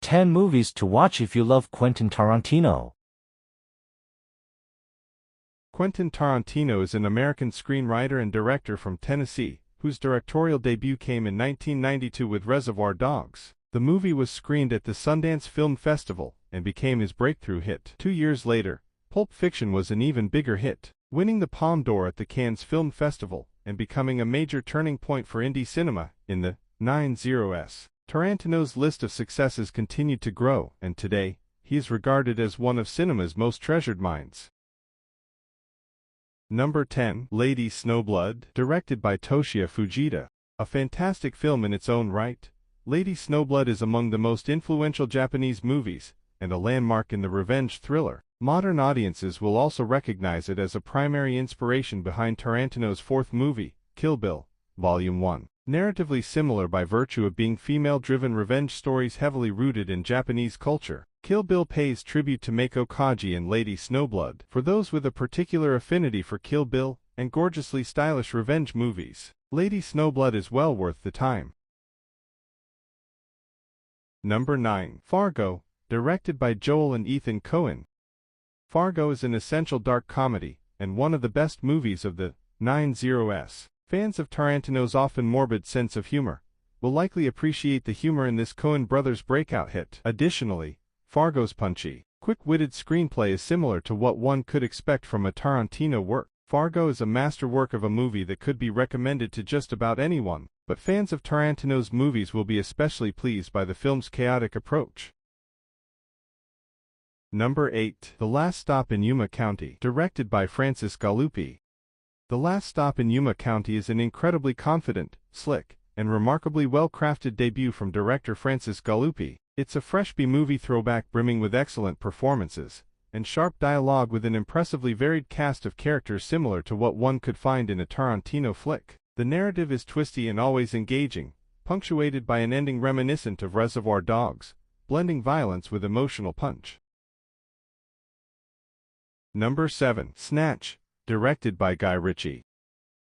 10 movies to watch if you love Quentin Tarantino. Quentin Tarantino is an American screenwriter and director from Tennessee, whose directorial debut came in 1992 with Reservoir Dogs. The movie was screened at the Sundance Film Festival and became his breakthrough hit. 2 years later, Pulp Fiction was an even bigger hit, winning the Palme d'Or at the Cannes Film Festival and becoming a major turning point for indie cinema in the 90s. Tarantino's list of successes continued to grow, and today, he is regarded as one of cinema's most treasured minds. Number 10. Lady Snowblood, directed by Toshiya Fujita. A fantastic film in its own right, Lady Snowblood is among the most influential Japanese movies, and a landmark in the revenge thriller. Modern audiences will also recognize it as a primary inspiration behind Tarantino's fourth movie, Kill Bill, Volume 1. Narratively similar by virtue of being female-driven revenge stories heavily rooted in Japanese culture, Kill Bill pays tribute to Meiko Kaji and Lady Snowblood. For those with a particular affinity for Kill Bill and gorgeously stylish revenge movies, Lady Snowblood is well worth the time. Number 9. Fargo, directed by Joel and Ethan Coen. Fargo is an essential dark comedy, and one of the best movies of the 90s. Fans of Tarantino's often morbid sense of humor will likely appreciate the humor in this Coen brothers' breakout hit. Additionally, Fargo's punchy, quick-witted screenplay is similar to what one could expect from a Tarantino work. Fargo is a masterwork of a movie that could be recommended to just about anyone, but fans of Tarantino's movies will be especially pleased by the film's chaotic approach. Number 8. The Last Stop in Yuma County, directed by Francis Galuppi. The Last Stop in Yuma County is an incredibly confident, slick, and remarkably well-crafted debut from director Francis Galuppi. It's a fresh B-movie throwback brimming with excellent performances and sharp dialogue with an impressively varied cast of characters similar to what one could find in a Tarantino flick. The narrative is twisty and always engaging, punctuated by an ending reminiscent of Reservoir Dogs, blending violence with emotional punch. Number 7. Snatch, directed by Guy Ritchie.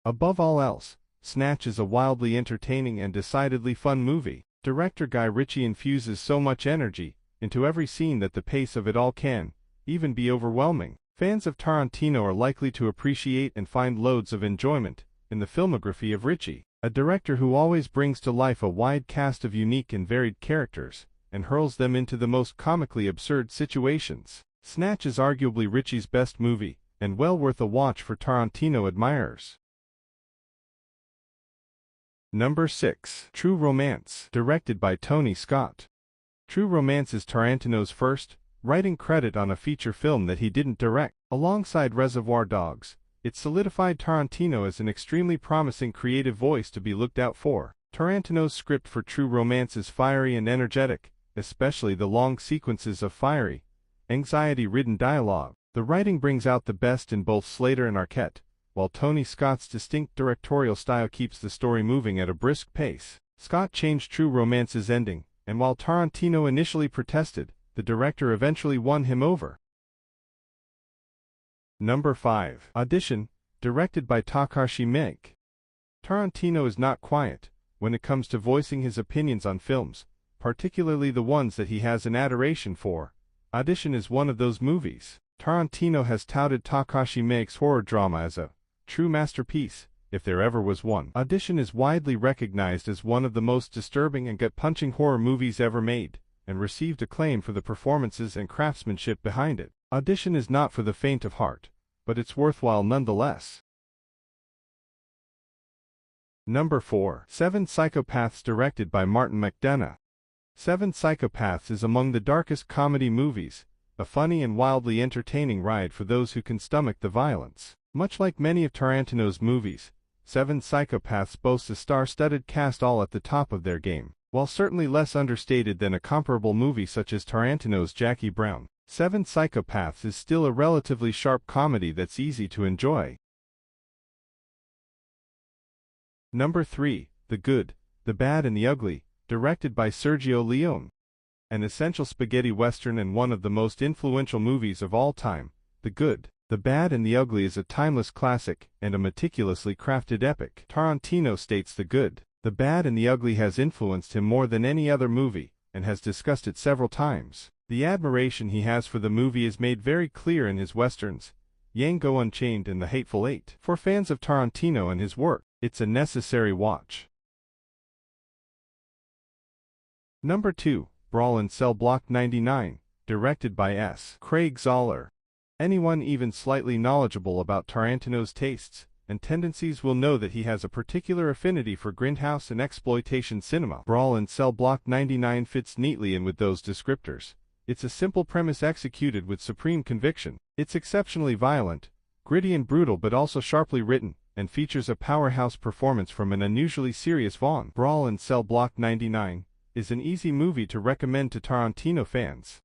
Above all else, Snatch is a wildly entertaining and decidedly fun movie. Director Guy Ritchie infuses so much energy into every scene that the pace of it all can even be overwhelming. Fans of Tarantino are likely to appreciate and find loads of enjoyment in the filmography of Ritchie, a director who always brings to life a wide cast of unique and varied characters and hurls them into the most comically absurd situations. Snatch is arguably Ritchie's best movie, and well worth a watch for Tarantino admirers. Number 6. True Romance, directed by Tony Scott. True Romance is Tarantino's first writing credit on a feature film that he didn't direct. Alongside Reservoir Dogs, it solidified Tarantino as an extremely promising creative voice to be looked out for. Tarantino's script for True Romance is fiery and energetic, especially the long sequences of fiery, anxiety-ridden dialogue. The writing brings out the best in both Slater and Arquette, while Tony Scott's distinct directorial style keeps the story moving at a brisk pace. Scott changed True Romance's ending, and while Tarantino initially protested, the director eventually won him over. Number 5. Audition, directed by Takashi Miike. Tarantino is not quiet when it comes to voicing his opinions on films, particularly the ones that he has an adoration for. Audition is one of those movies. Tarantino has touted Takashi Miike's horror drama as a true masterpiece, if there ever was one. Audition is widely recognized as one of the most disturbing and gut-punching horror movies ever made, and received acclaim for the performances and craftsmanship behind it. Audition is not for the faint of heart, but it's worthwhile nonetheless. Number 4. Seven Psychopaths, directed by Martin McDonagh. Seven Psychopaths is among the darkest comedy movies, a funny and wildly entertaining ride for those who can stomach the violence. Much like many of Tarantino's movies, Seven Psychopaths boasts a star-studded cast all at the top of their game. While certainly less understated than a comparable movie such as Tarantino's Jackie Brown, Seven Psychopaths is still a relatively sharp comedy that's easy to enjoy. Number 3. The Good, the Bad and the Ugly, directed by Sergio Leone. An essential spaghetti western and one of the most influential movies of all time, The Good, the Bad and the Ugly is a timeless classic and a meticulously crafted epic. Tarantino states The Good, the Bad and the Ugly has influenced him more than any other movie, and has discussed it several times. The admiration he has for the movie is made very clear in his westerns, Django Unchained and The Hateful Eight. For fans of Tarantino and his work, it's a necessary watch. Number 2, Brawl in Cell Block 99, directed by S. Craig Zahler. Anyone even slightly knowledgeable about Tarantino's tastes and tendencies will know that he has a particular affinity for grindhouse and exploitation cinema. Brawl in Cell Block 99 fits neatly in with those descriptors. It's a simple premise executed with supreme conviction. It's exceptionally violent, gritty and brutal but also sharply written, and features a powerhouse performance from an unusually serious Vaughn. Brawl in Cell Block 99 is an easy movie to recommend to Tarantino fans.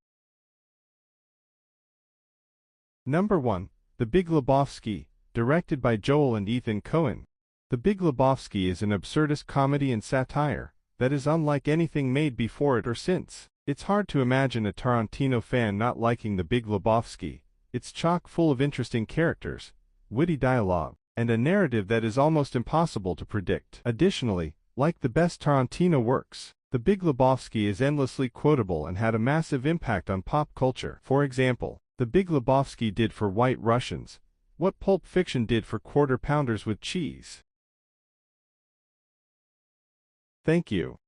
Number 1, The Big Lebowski, directed by Joel and Ethan Coen. The Big Lebowski is an absurdist comedy and satire that is unlike anything made before it or since. It's hard to imagine a Tarantino fan not liking The Big Lebowski. It's chock full of interesting characters, witty dialogue, and a narrative that is almost impossible to predict. Additionally, like the best Tarantino works, The Big Lebowski is endlessly quotable and had a massive impact on pop culture. For example, The Big Lebowski did for White Russians what Pulp Fiction did for Quarter Pounders with cheese. Thank you.